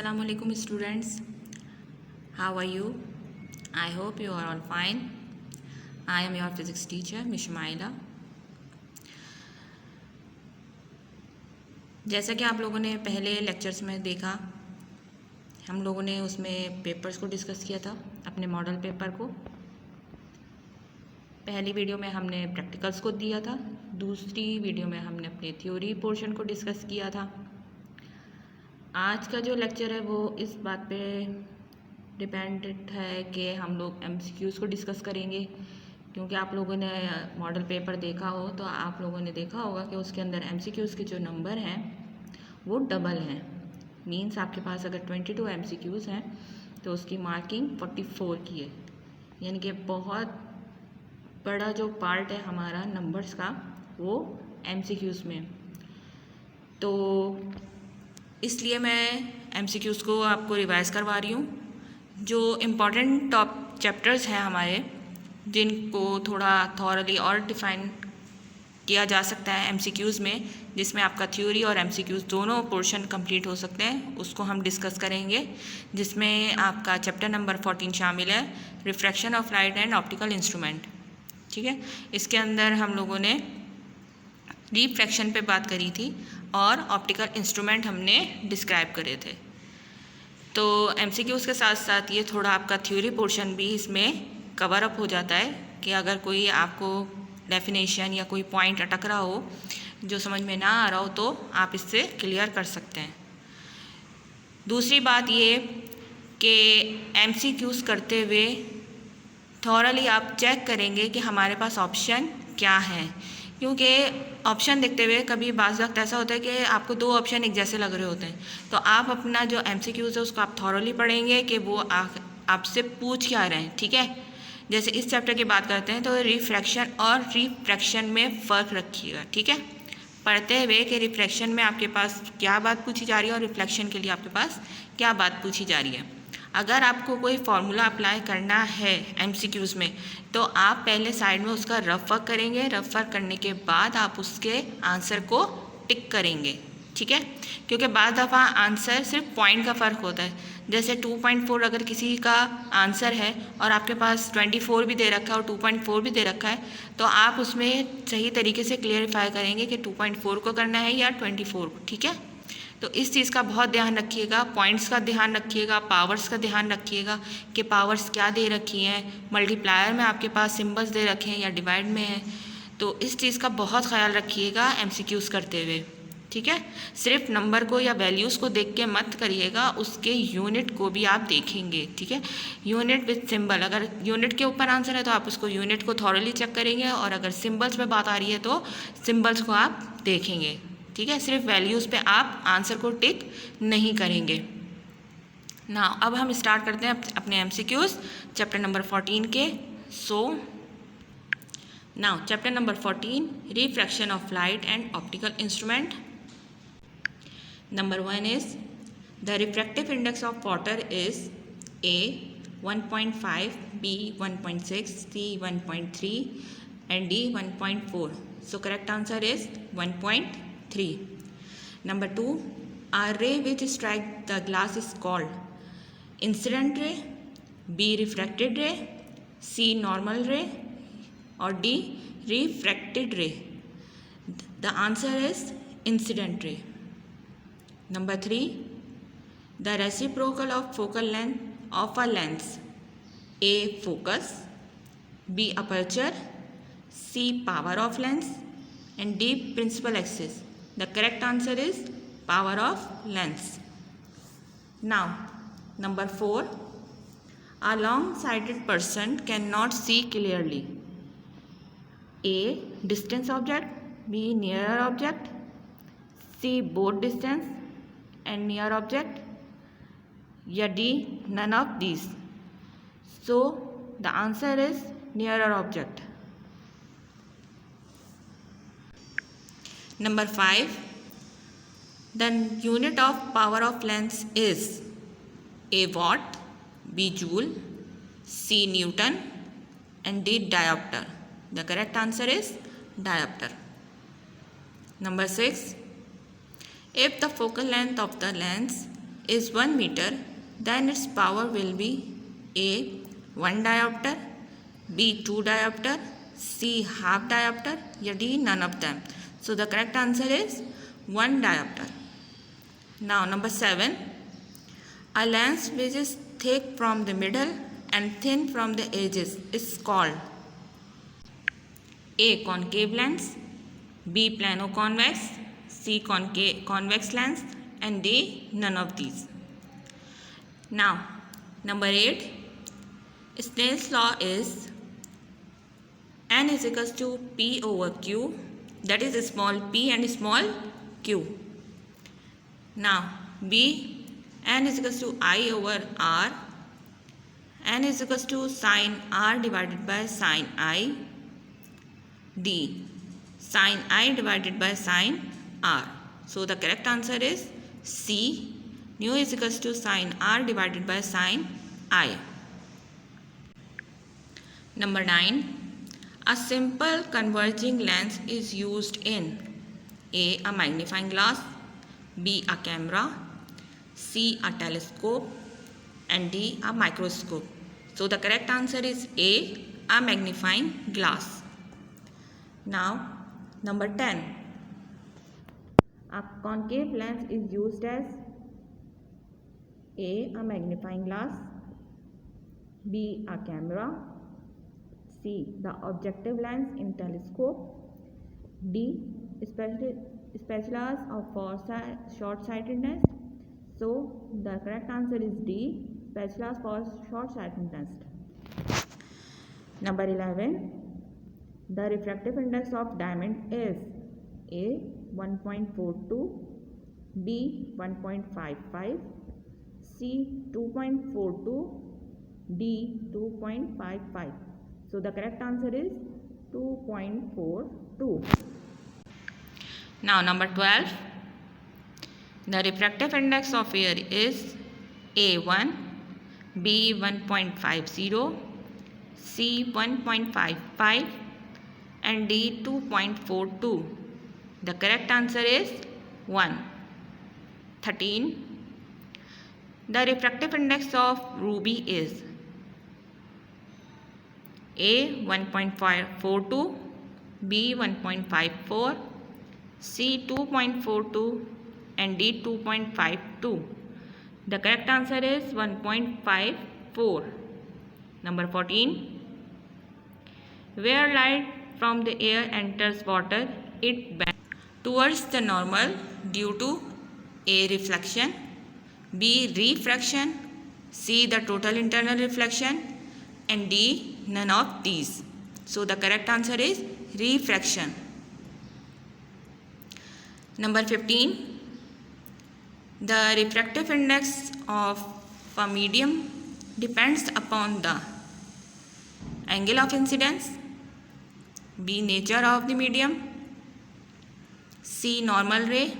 Assalamualaikum students, how are you? I hope you are all fine. I am your physics teacher Miss Maila. जैसा कि आप लोगों ने पहले लेक्चर्स में देखा, हम लोगों ने उसमें पेपर्स को डिस्कस किया था, अपने मॉडल पेपर को। पहली वीडियो में हमने प्रैक्टिकल्स को दिया था, दूसरी वीडियो में हमने अपने थ्योरी पोर्शन को डिस्कस किया था। आज का जो लेक्चर है वो इस बात पे डिपेंडेंट है कि हम लोग एमसीक्यूज़ को डिस्कस करेंगे, क्योंकि आप लोगों ने मॉडल पेपर देखा हो तो आप लोगों ने देखा होगा कि उसके अंदर एमसीक्यूज़ के जो नंबर हैं वो डबल हैं। मींस आपके पास अगर 22 एमसीक्यूज़ हैं तो उसकी मार्किंग 44 की है, यानी कि बहुत बड़ा जो पार्ट है हमारा नंबर्स का वो एमसीक्यूज़ में। तो इसलिए मैं एमसीक्यूज़ को आपको रिवाइज़ करवा रही हूँ। जो इम्पॉर्टेंट टॉप चैप्टर्स हैं हमारे, जिनको थोड़ा थॉरली और डिफ़ाइन किया जा सकता है एमसीक्यूज़ में, जिसमें आपका थ्योरी और एमसीक्यूज़ दोनों पोर्शन कंप्लीट हो सकते हैं, उसको हम डिस्कस करेंगे। जिसमें आपका चैप्टर नंबर 14 शामिल है, refraction of light and optical instrument. ठीक है, इसके अंदर हम लोगों ने रिफ्रैक्शन पे बात करी थी और ऑप्टिकल इंस्ट्रूमेंट हमने डिस्क्राइब करे थे। तो एमसीक्यूज़ के साथ साथ ये थोड़ा आपका थ्योरी पोर्शन भी इसमें कवर अप हो जाता है कि अगर कोई आपको डेफिनेशन या कोई पॉइंट अटक रहा हो जो समझ में ना आ रहा हो तो आप इससे क्लियर कर सकते हैं। दूसरी बात ये कि एमसीक्यूज़ करते हुए थॉरली आप चेक करेंगे कि हमारे पास ऑप्शन क्या है, क्योंकि ऑप्शन देखते हुए कभी बाज़ वक्त ऐसा होता है कि आपको दो ऑप्शन एक जैसे लग रहे होते हैं, तो आप अपना जो एमसीक्यूज़ है उसको आप थॉरली पढ़ेंगे कि वो आपसे पूछ क्या रहे हैं। ठीक है, जैसे इस चैप्टर की बात करते हैं तो रिफ्रैक्शन और रिफ्रैक्शन में फ़र्क रखिएगा। ठीक है, पढ़ते हुए कि रिफ्रैक्शन में आपके पास क्या बात पूछी जा रही है और रिफ्लेक्शन के लिए आपके पास क्या बात पूछी जा रही है। अगर आपको कोई फार्मूला अप्लाई करना है एमसीक्यूज़ में तो आप पहले साइड में उसका रफ वर्क करेंगे, रफ वर्क करने के बाद आप उसके आंसर को टिक करेंगे। ठीक है, क्योंकि बाद दफ़ा आंसर सिर्फ पॉइंट का फ़र्क होता है। जैसे 2.4 अगर किसी का आंसर है और आपके पास 24 भी दे रखा है और 2.4 भी दे रखा है, तो आप उसमें सही तरीके से क्लियरिफाई करेंगे कि 2.4 को करना है या 24 को। ठीक है, तो इस चीज़ का बहुत ध्यान रखिएगा, पॉइंट्स का ध्यान रखिएगा, पावर्स का ध्यान रखिएगा कि पावर्स क्या दे रखी हैं, मल्टीप्लायर में आपके पास सिंबल्स दे रखे हैं या डिवाइड में है। तो इस चीज़ का बहुत ख्याल रखिएगा एमसीक्यूज़ करते हुए। ठीक है, सिर्फ नंबर को या वैल्यूज़ को देख के मत करिएगा, उसके यूनिट को भी आप देखेंगे। ठीक है, यूनिट विद सिंबल, अगर यूनिट के ऊपर आंसर है तो आप उसको यूनिट को थॉरली चेक करेंगे, और अगर सिंबल्स पे बात आ रही है तो सिंबल्स को आप देखेंगे। ठीक है, सिर्फ वैल्यूज़ पे आप आंसर को टिक नहीं करेंगे ना। अब हम स्टार्ट करते हैं अपने एमसीक्यूज़ चैप्टर नंबर 14 के। So now chapter number 14, refraction of light and optical instrument. Number 1 is the refractive index of water is A 1.5, B 1.6, C 1.3 and D 1.4. So correct answer is 1.3. Number 2, a ray which strike the glass is called incident ray, B refracted ray, C normal ray or D refracted ray. The answer is incident ray. Number 3, the reciprocal of focal length of a lens, A focus, B aperture, C power of lens and D principal axis. The correct answer is power of lens. Now number 4, a long-sighted person cannot see clearly. A distance object, B nearer object, C both distance and near object, या D none of these. So the answer is nearer object. Number 5, the unit of power of lens is A watt, B joule, C Newton and D diopter. The correct answer is diopter. Number 6, if the focal length of the lens is 1 meter, then its power will be A 1 diopter, B 2 diopter, C half diopter या D none of them. So the correct answer is 1 diopter. Now number 7. A lens which is thick from the middle and thin from the edges is called A concave lens, B plano-convex, C convex lens and D none of these. Now number 8. Snell's law is N is equals to P over Q, that is small p and small q. Now B, N is equals to I over R, N is equals to sin R divided by sin I, D sin I divided by sin R. So the correct answer is C, nu is equals to sin R divided by sin I. Number 9. A simple converging lens is used in A magnifying glass, B a camera, C a telescope and D a microscope. So the correct answer is A magnifying glass. Now number 10. A concave lens is used as A magnifying glass, B a camera, C the objective lens in telescope, D spatulas for short-sightedness. So the correct answer is D, spatulas for short-sightedness. Number 11. The refractive index of diamond is A 1.42, B 1.55, C 2.42, D 2.55. So the correct answer is 2.42. Now number 12. The refractive index of air is A1, B 1.50, C 1.55 and D 2.42. The correct answer is 1. 13. The refractive index of ruby is A 1.42, B 1.54, C 2.42 and D 2.52. The correct answer is 1.54. Number 14. Where light from the air enters water, it bends towards the normal due to A reflection, B refraction, C the total internal reflection and D none of these. So the correct answer is refraction. Number 15. The refractive index of a medium depends upon the angle of incidence, B nature of the medium, C normal ray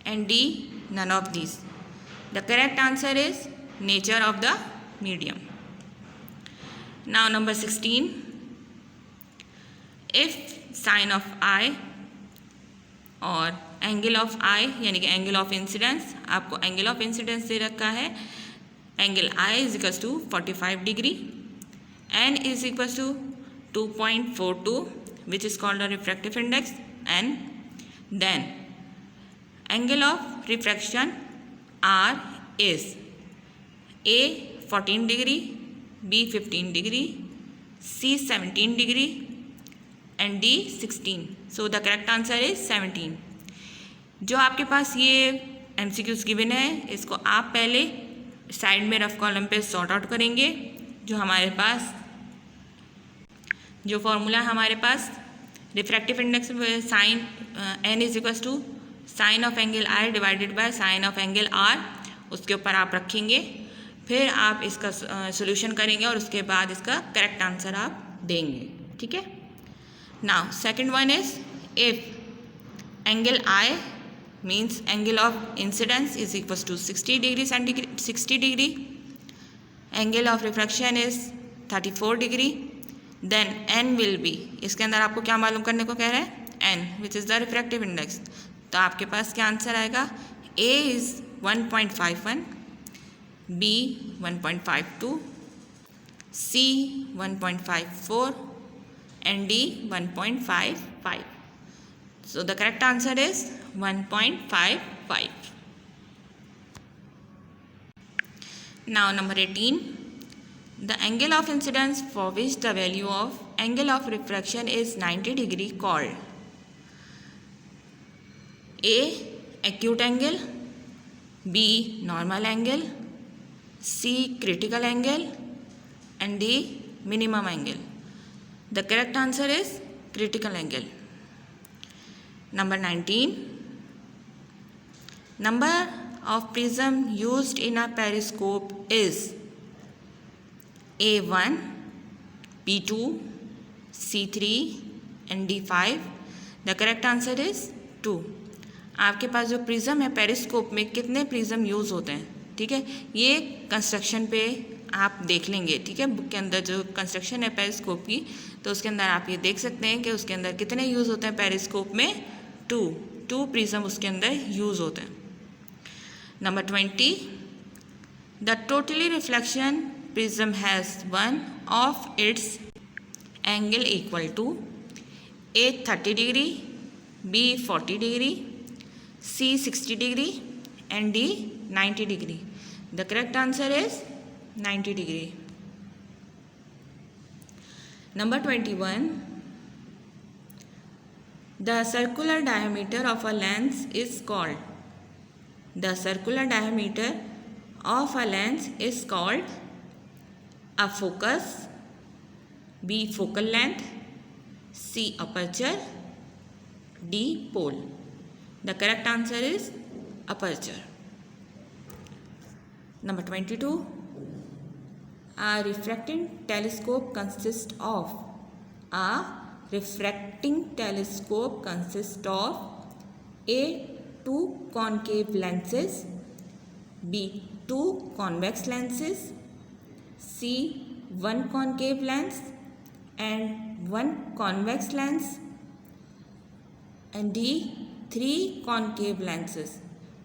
and D none of these. The correct answer is nature of the medium. Now number 16. If sin of I और angle of i यानी कि angle of incidence, आपको angle of incidence दे रखा है, angle i is equals to 45 degree, n is equals to 2.42 which is called a refractive index n. Then angle of refraction r is a 14 degree, b 15 degree, c 17 degree and d 16. So the correct answer is 17. जो आपके पास ये MCQs given है, इसको आप पहले side में rough column पे sort out करेंगे. जो हमारे पास जो फॉर्मूला हमारे पास refractive index sign n is equals to sine of angle i divided by sine of angle r, उसके ऊपर आप रखेंगे. फिर आप इसका सोल्यूशन करेंगे और उसके बाद इसका करेक्ट आंसर आप देंगे. ठीक है. Now second one is if angle I means angle of incidence is equals to 60 degree, angle of refraction is 34 degree, then n will be, इसके अंदर आपको क्या मालूम करने को कह रहा है, n which is the refractive index. तो आपके पास क्या आंसर आएगा, A is 1.51, B 1.52, C 1.54 and D 1.55. So the correct answer is 1.55. Now number 18. The angle of incidence for which the value of angle of refraction is 90 degree called A. Acute angle, B. Normal angle, C. Critical angle and D. Minimum angle. The correct answer is critical angle. Number 19. Number of prism used in a periscope is A1, B2, C3 and D5. The correct answer is 2. आपके पास जो prism है periscope में कितने prism use होते हैं, ठीक है, ये कंस्ट्रक्शन पे आप देख लेंगे, ठीक है, बुक के अंदर जो कंस्ट्रक्शन है पेरिस्कोप की, तो उसके अंदर आप ये देख सकते हैं कि उसके अंदर कितने यूज़ होते हैं पेरिस्कोप में, टू प्रिज्म उसके अंदर यूज़ होते हैं. Number 20. The totally reflection prism has one of its angle equal to A 30 degree, B 40 degree, C 60 degree and D 90 degree. The correct answer is 90 degree. Number 21. The circular diameter of a lens is called. The circular diameter of a lens is called A focus, B focal length, C aperture, D pole. The correct answer is aperture. Number 22. A refracting telescope consists of A. Two concave lenses, B. Two convex lenses, C. One concave lens and one convex lens and D. Three concave lenses.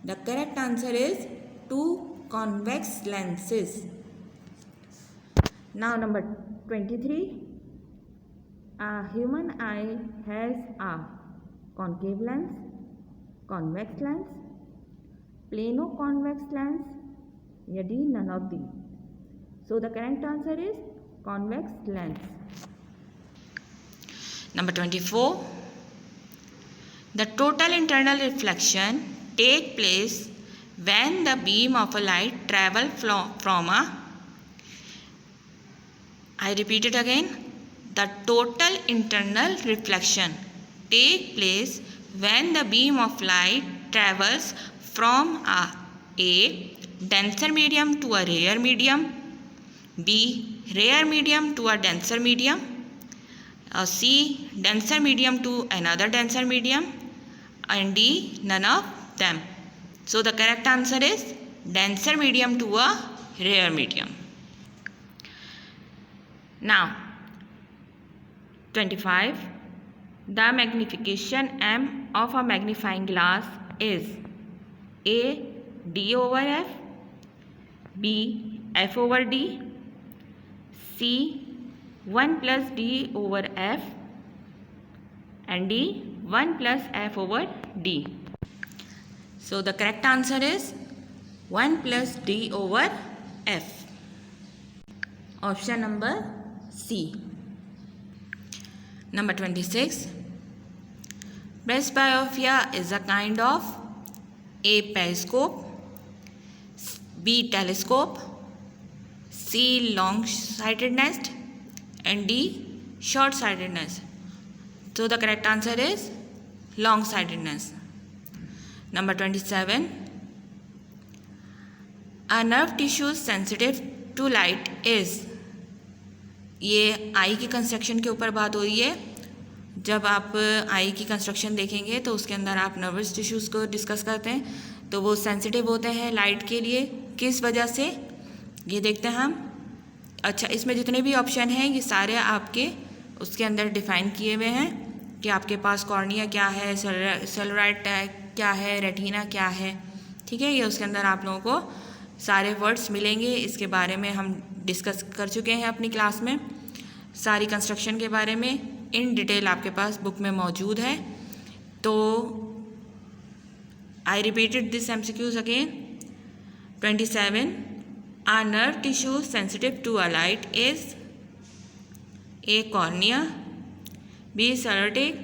The correct answer is 2 convex lenses. Now number 23. A human eye has a concave lens, convex lens, plano convex lens, या D none of these. So the correct answer is convex lens. Number 24. The total internal reflection take place when the beam of a light travel from a. I repeat it again. The total internal reflection take place when the beam of light travels from A denser medium to a rarer medium, B rare medium to a denser medium, C denser medium to another denser medium and D none of them. So the correct answer is denser medium to a rare medium. Now 25. The magnification M of a magnifying glass is A D over F, B F over D, C 1 plus D over F and D 1 plus F over D. So the correct answer is 1 plus D over F. Option number C. Number 26. Presbyopia is a kind of A periscope, B telescope, C long-sightedness and D short-sightedness. So the correct answer is long-sightedness. Number 27. A nerve tissue sensitive to light is. ये आई की construction के ऊपर बात हो रही है. जब आप आई की कंस्ट्रक्शन देखेंगे तो उसके अंदर आप नर्वस टिश्यूज़ को डिस्कस करते हैं, तो वो सेंसिटिव होते हैं लाइट के लिए. किस वजह से, ये देखते हैं हम. अच्छा, इसमें जितने भी ऑप्शन हैं ये सारे आपके उसके अंदर डिफ़ाइन किए हुए हैं कि आपके पास कॉर्निया क्या है, सेलुलाइट क्या है, रेटिना क्या है. ठीक है, ये उसके अंदर आप लोगों को सारे वर्ड्स मिलेंगे। इसके बारे में हम डिस्कस कर चुके हैं अपनी क्लास में। सारी कंस्ट्रक्शन के बारे में इन डिटेल आपके पास बुक में मौजूद है। तो I repeated this MCQs again. 27 A nerve tissue sensitive to a light is A. cornea, B. cerutic,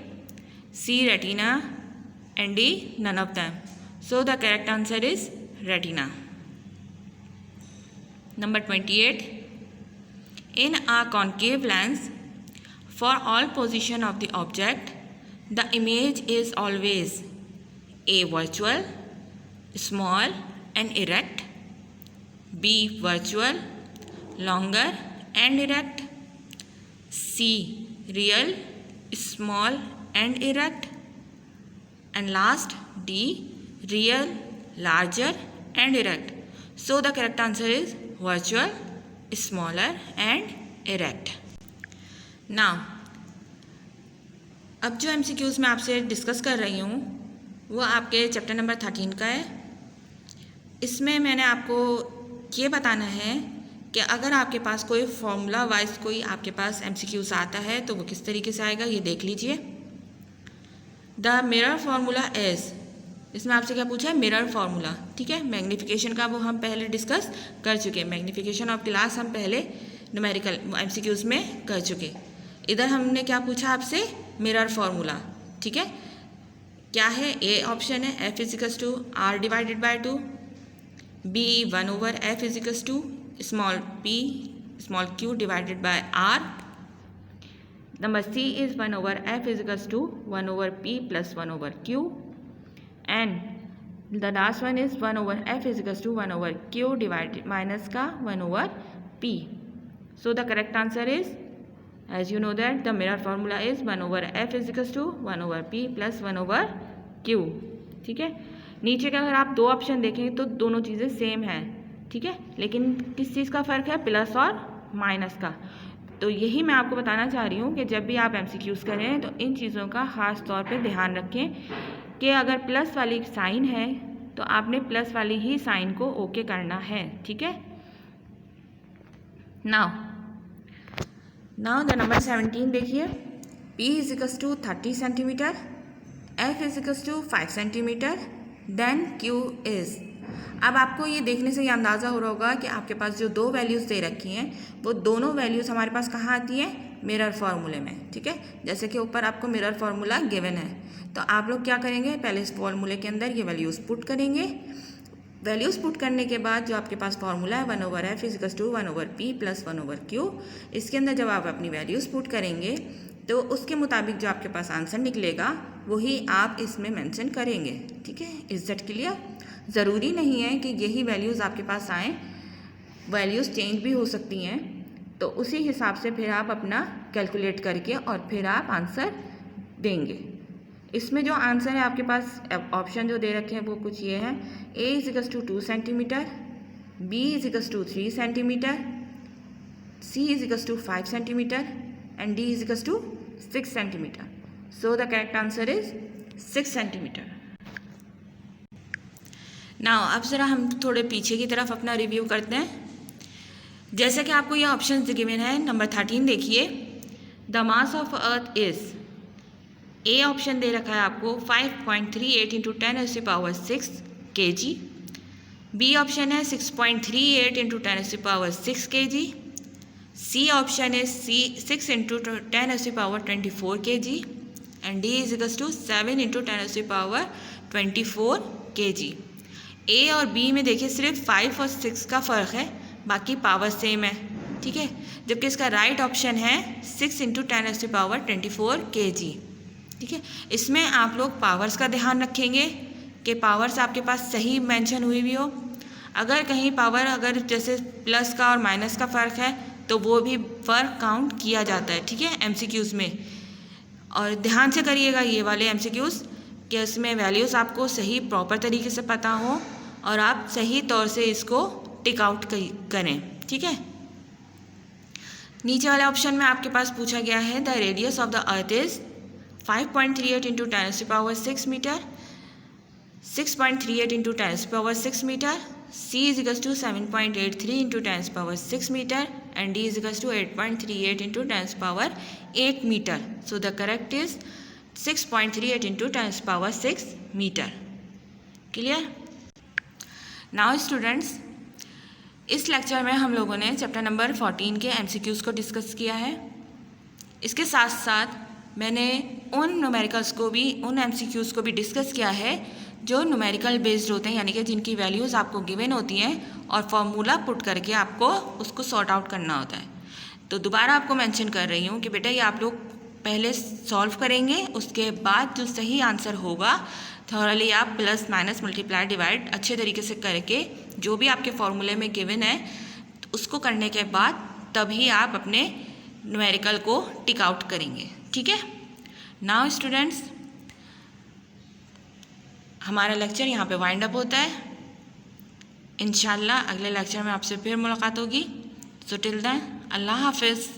C. retina, and D. none of them. So the correct answer is retina. Number 28. In a concave lens, for all position of the object, the image is always A. virtual, small and erect, B. virtual, longer and erect, C. real, small and erect, and last D. real, larger and erect. So the correct answer is virtual, smaller and erect. Now अब जो MCQs मैं आपसे discuss कर रही हूँ वो आपके chapter number 13 का है। इसमें मैंने आपको ये बताना है कि अगर आपके पास कोई फॉर्मूला वाइज कोई आपके पास MCQs आता है तो वो किस तरीके से आएगा, ये देख लीजिए। द मिरर फार्मूला इज, इसमें आपसे क्या पूछा है, मिरर फार्मूला। ठीक है, मैग्नीफिकेशन का वो हम पहले डिस्कस कर चुके। मैग्नीफिकेशन ऑफ ग्लास हम पहले न्यूमेरिकल MCQs में कर चुके। इधर हमने क्या पूछा आपसे, मिरर फार्मूला। ठीक है, क्या है, ए ऑप्शन है F = R divided by 2, B 1/F = small p small q divided by R, number C is 1/F = 1/p + 1/q, and the last one is 1/F = 1/q divided minus का 1/p. So the correct answer is, as you know that the mirror formula is 1/F = 1/p + 1/q. ठीक है, नीचे का अगर आप दो option देखेंगे तो दोनों चीज़ें सेम हैं। ठीक है, लेकिन किस चीज़ का फ़र्क है, प्लस और माइनस का। तो यही मैं आपको बताना चाह रही हूँ कि जब भी आप MCQs करें तो इन चीज़ों का ख़ास तौर पे ध्यान रखें कि अगर प्लस वाली साइन है तो आपने प्लस वाली ही साइन को ओके करना है। ठीक है, नाउ द नंबर 17 देखिए। P = 30 centimetre, F = 5 centimetre, then Q is. अब आपको ये देखने से ये अंदाज़ा हो रहा होगा कि आपके पास जो दो वैल्यूज़ दे रखी हैं वो दोनों वैल्यूज़ हमारे पास कहाँ आती हैं, मिरर फार्मूले में। ठीक है, जैसे कि ऊपर आपको मिरर फार्मूला गिवन है तो आप लोग क्या करेंगे, पहले इस फार्मूले के अंदर ये वैल्यूज़ पुट करेंगे। वैल्यूज़ पुट करने के बाद जो आपके पास फार्मूला है 1/F = 1/p + 1/q, इसके अंदर जब आप अपनी वैल्यूज़ पुट करेंगे तो उसके मुताबिक जो आपके पास आंसर निकलेगा वही आप इसमें मेंशन करेंगे। ठीक है, इज़ दैट क्लियर? ज़रूरी नहीं है कि यही वैल्यूज़ आपके पास आएँ, वैल्यूज़ चेंज भी हो सकती हैं। तो उसी हिसाब से फिर आप अपना कैलकुलेट करके और फिर आप आंसर देंगे। इसमें जो आंसर है आपके पास ऑप्शन जो दे रखे हैं वो कुछ ये हैं, A = 2 centimetre, B = 3 centimetre, C = 5 centimetre and D = 6 centimetre. So the correct answer is 6 centimetre. Now अब ज़रा हम थोड़े पीछे की तरफ अपना रिव्यू करते हैं। जैसे कि आपको ये ऑप्शन गिवन है, नंबर 13 देखिए। The mass of earth is, a option दे रखा है आपको 5.38 × 10⁻⁶ kg, बी ऑप्शन है 6.38 × 10⁻⁶ kg, सी ऑप्शन है 6 × 10⁻24 kg, एंड डी = 7 × 10⁻24 kg। ए और बी में देखिए सिर्फ 5 और 6 का फ़र्क है, बाकी पावर सेम है। ठीक है, जबकि इसका राइट ऑप्शन है 6 × 10⁻24 kg। ठीक है, इसमें आप लोग पावर्स का ध्यान रखेंगे कि पावर्स आपके पास सही मेंशन हुई भी हो। अगर कहीं पावर अगर जैसे प्लस का और माइनस का फ़र्क है तो वो भी फ़र्क काउंट किया जाता है। ठीक है, MCQs में। और ध्यान से करिएगा ये वाले MCQs कि इसमें वैल्यूज़ आपको सही प्रॉपर तरीके से पता हो और आप सही तौर से इसको टिक आउट करें। ठीक है, नीचे वाले ऑप्शन में आपके पास पूछा गया है the radius of the earth is 5.38 × 10⁻⁶ metre, 6.38 into 10 power 6 meter. C is equals to 7.83 into 10 power 6 meter, and D is equals to 8.38 into 10 power 8 meter. So the correct is 6.38 into 10 power 6 meter. Clear? Now students, इस lecture में हम लोगों ने chapter number 14 के MCQs को discuss किया है. इसके साथ साथ मैंने उन न्यूमेरिकल्स को भी, उन MCQs को भी डिस्कस किया है जो न्यूमेरिकल बेस्ड होते हैं, यानी कि जिनकी वैल्यूज़ आपको गिवन होती हैं और फॉर्मूला पुट करके आपको उसको सॉर्ट आउट करना होता है. तो दोबारा आपको मेंशन कर रही हूँ कि बेटा ये आप लोग पहले सॉल्व करेंगे, उसके बाद जो सही आंसर होगा थॉरली आप प्लस माइनस मल्टीप्लाई डिवाइड अच्छे तरीके से करके जो भी आपके फॉर्मूले में गिवन है उसको करने के बाद तभी आप अपने न्यूमेरिकल को टिक आउट करेंगे. ठीक है. नाउ स्टूडेंट्स, हमारा लेक्चर यहाँ पे वाइंड अप होता है. इंशाल्लाह अगले लेक्चर में आपसे फिर मुलाकात होगी. सो टिल देन, अल्लाह हाफिज़.